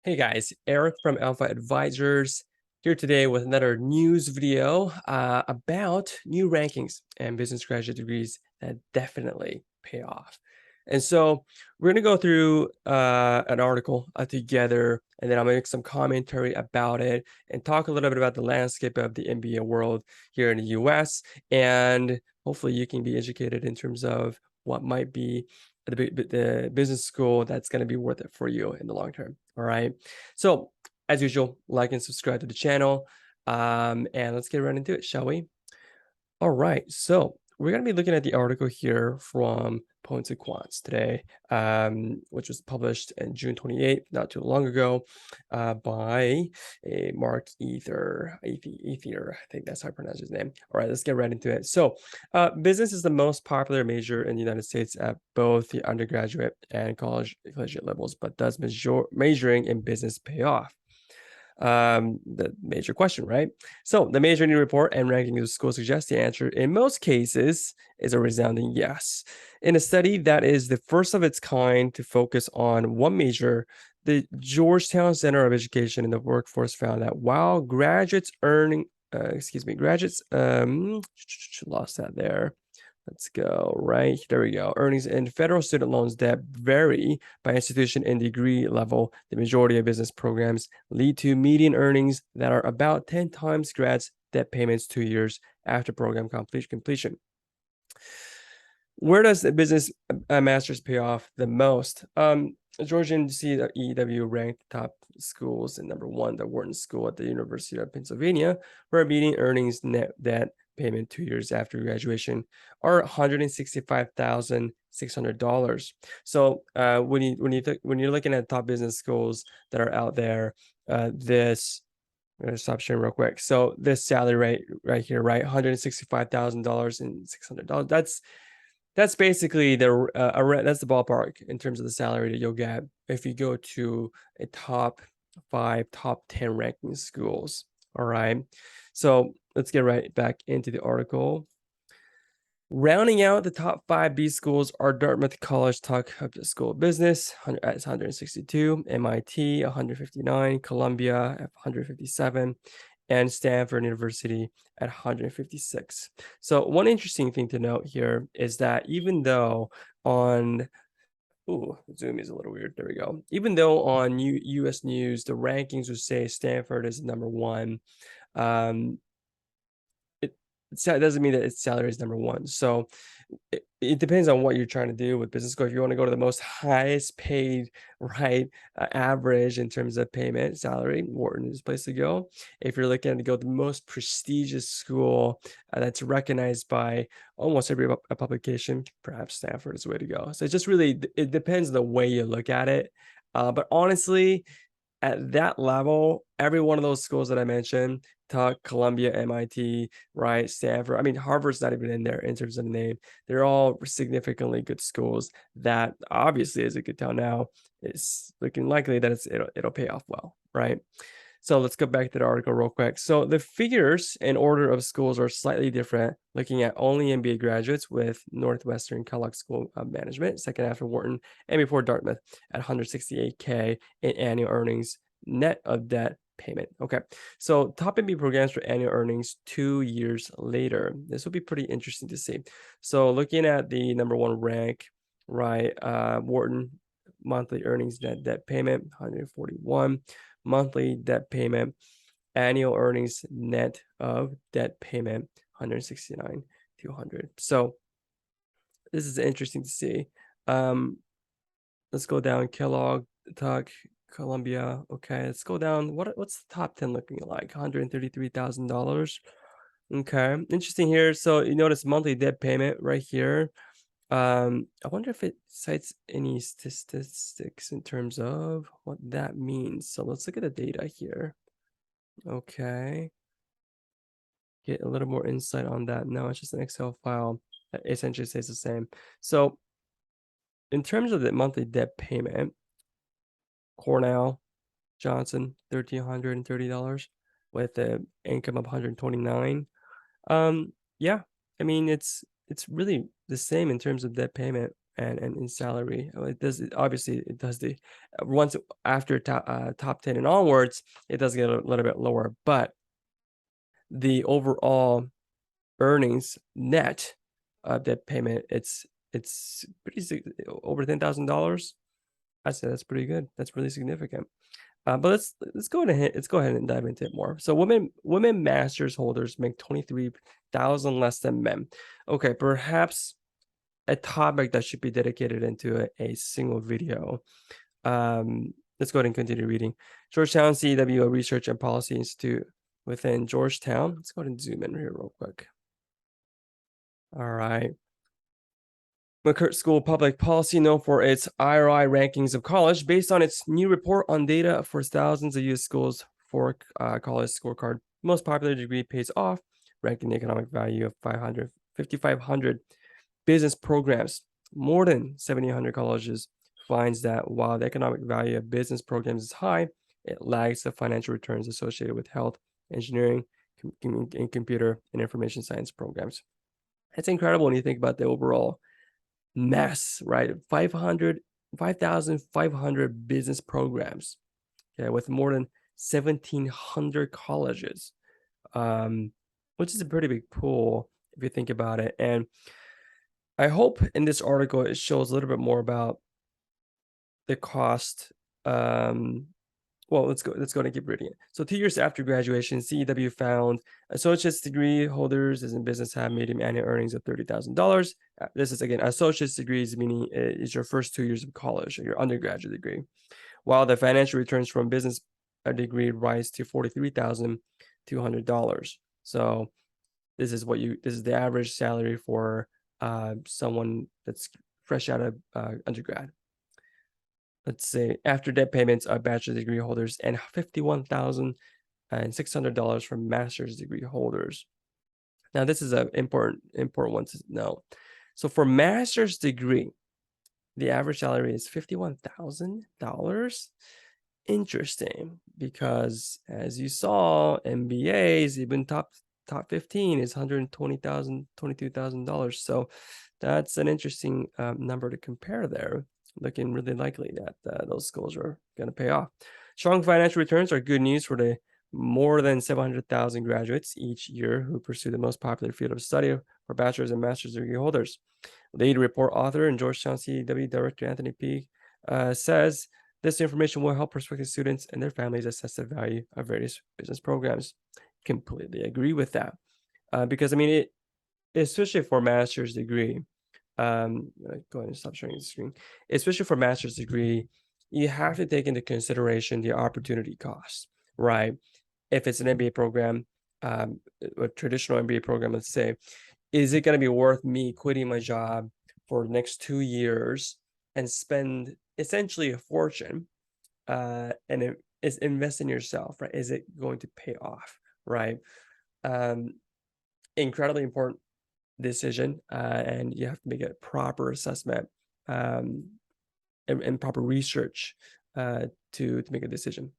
Hey guys, Eric from Alpha Advisors here today with another news video about new rankings and business graduate degrees that definitely pay off. And so we're going to go through an article together, and then I'll make some commentary about it and talk a little bit about the landscape of the MBA world here in the US. And hopefully you can be educated in terms of what might be the business school that's going to be worth it for you in the long term. All right. So, as usual, like and subscribe to the channel. And let's get right into it, shall we? All right, so we're going to be looking at the article here from Points and Quants today, which was published in June 28th, not too long ago, by a Mark Ether. I think that's how I pronounce his name. All right, let's get right into it. So, business is the most popular major in the United States at both the undergraduate and collegiate levels, but does majoring in business pay off? The major question, right? So the major new report and ranking of schools suggests the answer in most cases is a resounding yes. In a study that is the first of its kind to focus on one major, the Georgetown Center of Education and the Workforce found that while graduates lost that there. Let's go right. There we go. Earnings in federal student loans debt vary by institution and degree level. The majority of business programs lead to median earnings that are about 10 times grads' debt payments 2 years after program completion. Where does the business master's pay off the most? Georgian CEW ranked top schools in number one, the Wharton School at the University of Pennsylvania, where median earnings net debt payment 2 years after graduation are $165,600. So when you're looking at top business schools that are out there, this I'm gonna stop sharing real quick. So this salary rate right here, right, $165,000 and $600. That's basically that's the ballpark in terms of the salary that you'll get if you go to a top 5, top 10 ranking schools. All right. So let's get right back into the article. Rounding out the top 5 B schools are Dartmouth College Tuck School of Business at 162, MIT 159, Columbia at 157, and Stanford University at 156. So one interesting thing to note here is that even though on Zoom is a little weird. There we go. Even though on US News the rankings would say Stanford is number one, um, it doesn't mean that its salary is number one. So it depends on what you're trying to do with business school. If you want to go to the most highest paid, right, average in terms of payment salary, Wharton is the place to go. If you're looking to go to the most prestigious school that's recognized by almost every publication, perhaps Stanford is the way to go. So it just really it depends on the way you look at it. But honestly, at that level, every one of those schools that I mentioned, Tuck, Columbia, MIT, right, Stanford. I mean, Harvard's not even in there in terms of the name. They're all significantly good schools that obviously, as it could tell now, it's looking likely that it'll pay off well, right? So let's go back to the article real quick. So the figures in order of schools are slightly different, looking at only MBA graduates with Northwestern Kellogg School of Management, second after Wharton, and before Dartmouth at 168K in annual earnings net of debt payment. Okay, so top MBA programs for annual earnings 2 years later. This will be pretty interesting to see. So looking at the number one rank, right, Wharton monthly earnings net debt payment 141, monthly debt payment, annual earnings net of debt payment 169 200. So this is interesting to see. Let's go down. Kellogg, Tuck, Columbia. Okay, let's go down. What's the top 10 looking like? $133,000. Okay, interesting here. So you notice monthly debt payment right here. I wonder if it cites any statistics in terms of what that means. So let's look at the data here. Okay. Get a little more insight on that. No, it's just an Excel file that essentially stays the same. So in terms of the monthly debt payment, Cornell, Johnson, $1,330 with an income of 129. Yeah, I mean it's really the same in terms of debt payment. and in salary. It does obviously it does the once after top 10 and onwards, it does get a little bit lower, but the overall earnings net of that payment, it's pretty over $10,000. I say that's pretty good. That's really significant. But let's go ahead. Let's go ahead and dive into it more. So women masters holders make 23,000 less than men. Okay, perhaps a topic that should be dedicated into a single video. Let's go ahead and continue reading. Georgetown CEW Research and Policy Institute within Georgetown. Let's go ahead and zoom in here real quick. All right. McCurt School of Public Policy, known for its IRI rankings of college, based on its new report on data for thousands of U.S. schools for college scorecard. Most popular degree pays off, ranking the economic value of 5,500 business programs. More than 7,800 colleges finds that while the economic value of business programs is high, it lags the financial returns associated with health, engineering, and computer and information science programs. It's incredible when you think about the overall mass, right? 5,500 business programs, okay, with more than 1,700 colleges, which is a pretty big pool if you think about it. And I hope in this article it shows a little bit more about the cost. Well, let's go and keep reading it. So 2 years after graduation, CEW found associate's degree holders as in business have median annual earnings of $30,000. This is again associate's degrees, meaning it's your first 2 years of college or your undergraduate degree, while the financial returns from business degree rise to $43,200. So this is the average salary for someone that's fresh out of undergrad. Let's say after debt payments of bachelor's degree holders and $51,600 for master's degree holders. Now, this is an important one to know. So for master's degree, the average salary is $51,000. Interesting, because as you saw, MBAs, even top 15 is $120,000, $22,000. So that's an interesting number to compare there. Looking really likely that those schools are going to pay off. Strong financial returns are good news for the more than 700,000 graduates each year who pursue the most popular field of study for bachelor's and master's degree holders. Lead report author and Georgetown CEW Director Anthony P. Says this information will help prospective students and their families assess the value of various business programs. Completely agree with that. Because I mean, especially for master's degree, go ahead and stop sharing the screen. Especially for master's degree, you have to take into consideration the opportunity cost, right? If it's an MBA program, a traditional MBA program, let's say, is it going to be worth me quitting my job for the next 2 years and spend essentially a fortune and invest in yourself, right? Is it going to pay off, right? Incredibly important decision, and you have to make a proper assessment and proper research to make a decision.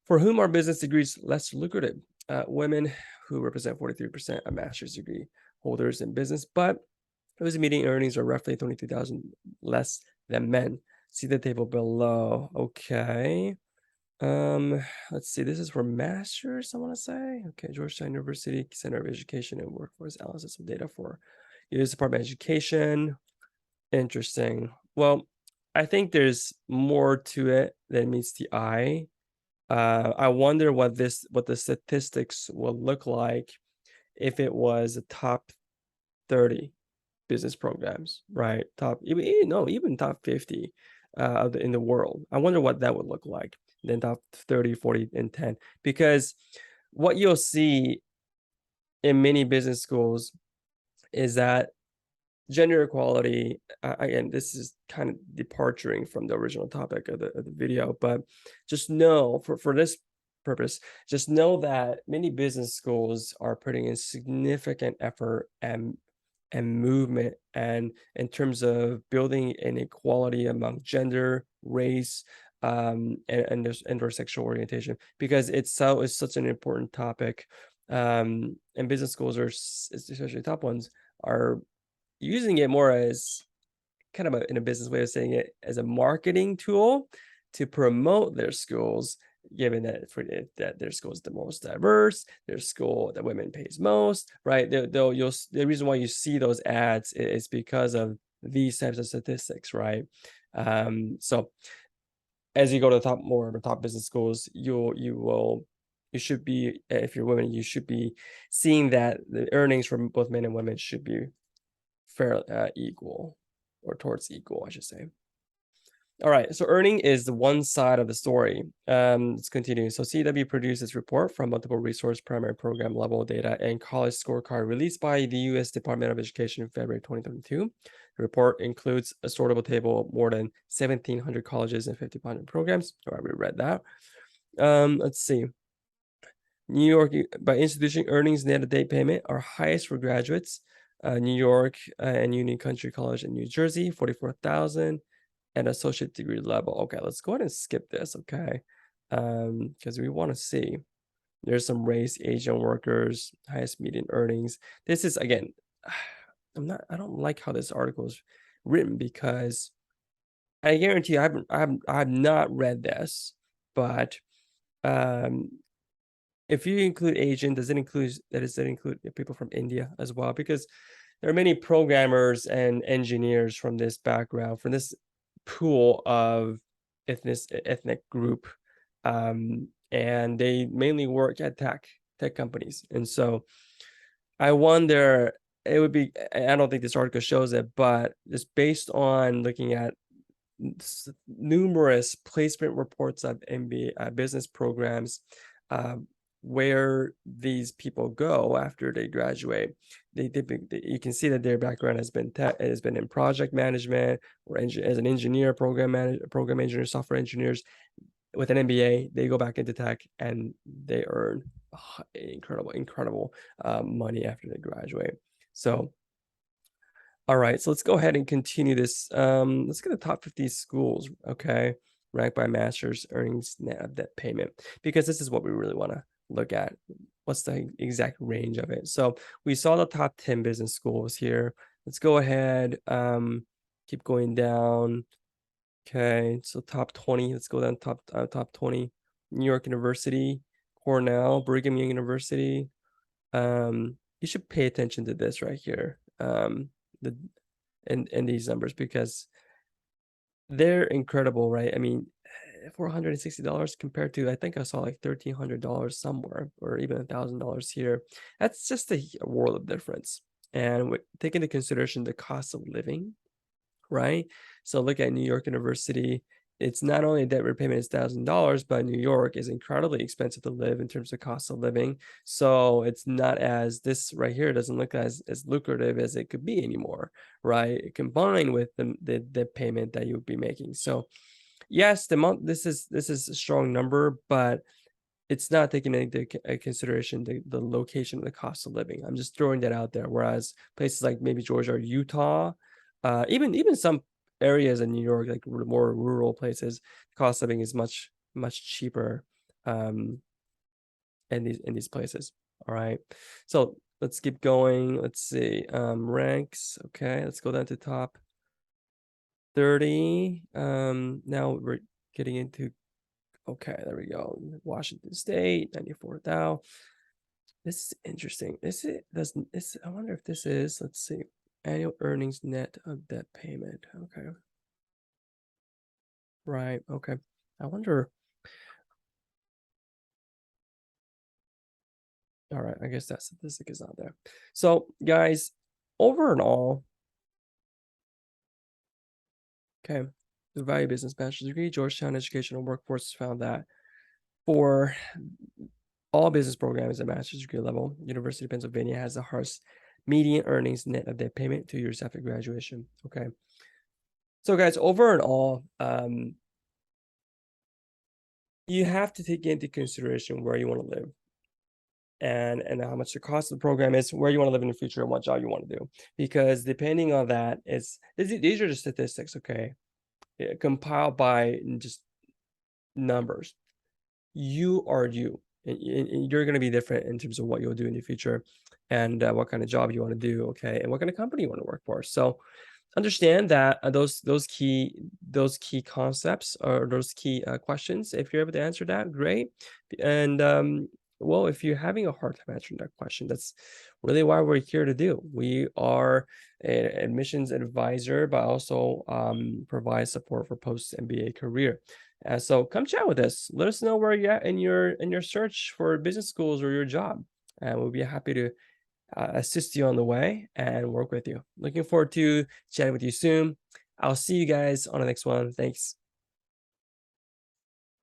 For whom are business degrees less lucrative? Women, who represent 43% of master's degree holders in business, but whose median earnings are roughly 22,000 less than men. See the table below. Okay. Let's see. This is for masters, I want to say. Okay, Georgetown University Center of Education and Workforce Analysis of Data for U.S. Department of Education. Interesting. Well, I think there's more to it than meets the eye. I wonder what the statistics will look like if it was a top 30 business programs, right? Even top 50 in the world. I wonder what that would look like. Then top 30, 40, and 10. Because what you'll see in many business schools is that gender equality, again, this is kind of departing from the original topic of the video, but just know for this purpose, just know that many business schools are putting in significant effort and movement and in terms of building an equality among gender, race, and their sexual orientation, because it's such an important topic. And business schools especially top ones, are using it more as kind of in a business way of saying it, as a marketing tool to promote their schools, given that that their school is the most diverse, their school that women pays most, right? The reason why you see those ads is because of these types of statistics, right? So as you go to the top, more of the top business schools, you should be, if you're women, you should be seeing that the earnings from both men and women should be fair, equal, or towards equal, I should say. All right, so earning is the one side of the story. Let's continue. So CW produced this report from multiple resource primary program level data and college scorecard released by the U.S. Department of Education in February 2022. The report includes a sortable table of more than 1,700 colleges and 5,500 programs. All right, we read that. Let's see. New York, by institution, earnings net of day payment are highest for graduates. New York and Union Country College in New Jersey, 44,000. And associate degree level. Okay, let's go ahead and skip this, okay? Because we want to see. There's some race, Asian workers, highest median earnings. This is, again, I don't like how this article is written, because I guarantee you I have not read this, but if you include Asian, does it include people from India as well? Because there are many programmers and engineers from this background, from this pool of ethnic group, and they mainly work at tech companies. And so I wonder, it would be, I don't think this article shows it, but just based on looking at numerous placement reports of MBA business programs, where these people go after they graduate, you can see that their background has been in project management, or as an engineer, program engineer, software engineers. With an MBA, they go back into tech and they earn incredible money after they graduate. So all right, so let's go ahead and continue this. Let's get the top 50 schools, okay, ranked by master's earnings net of debt payment, because this is what we really want to look at. What's the exact range of it? So we saw the top 10 business schools here. Let's go ahead, keep going down. Okay, so top 20. Let's go down top 20. New York University, Cornell, Brigham Young University. You should pay attention to this right here. The in these numbers, because they're incredible, right? I mean, $460 compared to, I think I saw like $1,300 somewhere, or even $1,000 here. That's just a world of difference. And take into consideration the cost of living, right? So look at New York University. It's not only debt repayment is $1,000, but New York is incredibly expensive to live in terms of cost of living. So it's not, as this right here doesn't look as lucrative as it could be anymore, right? Combined with the payment that you would be making. So yes, this is a strong number, but it's not taking into consideration the location of the cost of living. I'm just throwing that out there. Whereas places like maybe Georgia or Utah, even some areas in New York, like more rural places, the cost of living is much cheaper in these places. All right, so let's keep going. Let's see, ranks. Okay, let's go down to top 30. Now we're getting into, okay, there we go. Washington State, 94,000. This is interesting. I wonder if this is, let's see, annual earnings net of debt payment. Okay. Right. Okay. I wonder. All right. I guess that statistic is not there. So, guys, over and all, okay, the value business bachelor's degree, Georgetown Educational Workforce found that for all business programs at master's degree level, University of Pennsylvania has the highest median earnings net of debt payment 2 years after graduation. Okay. So, guys, over and all, you have to take into consideration where you want to live, and how much the cost of the program is, where you want to live in the future, and what job you want to do. Because depending on that, these are the statistics, okay, compiled by just numbers. You are you, and you're going to be different in terms of what you'll do in the future, and what kind of job you want to do, okay, and what kind of company you want to work for. So understand that those key concepts or those key questions. If you're able to answer that, great. And well, if you're having a hard time answering that question, that's really why we're here to do. We are an admissions advisor, but also provide support for post MBA career. So come chat with us. Let us know where you're at in your search for business schools or your job, and we'll be happy to assist you on the way and work with you. Looking forward to chatting with you soon. I'll see you guys on the next one. Thanks.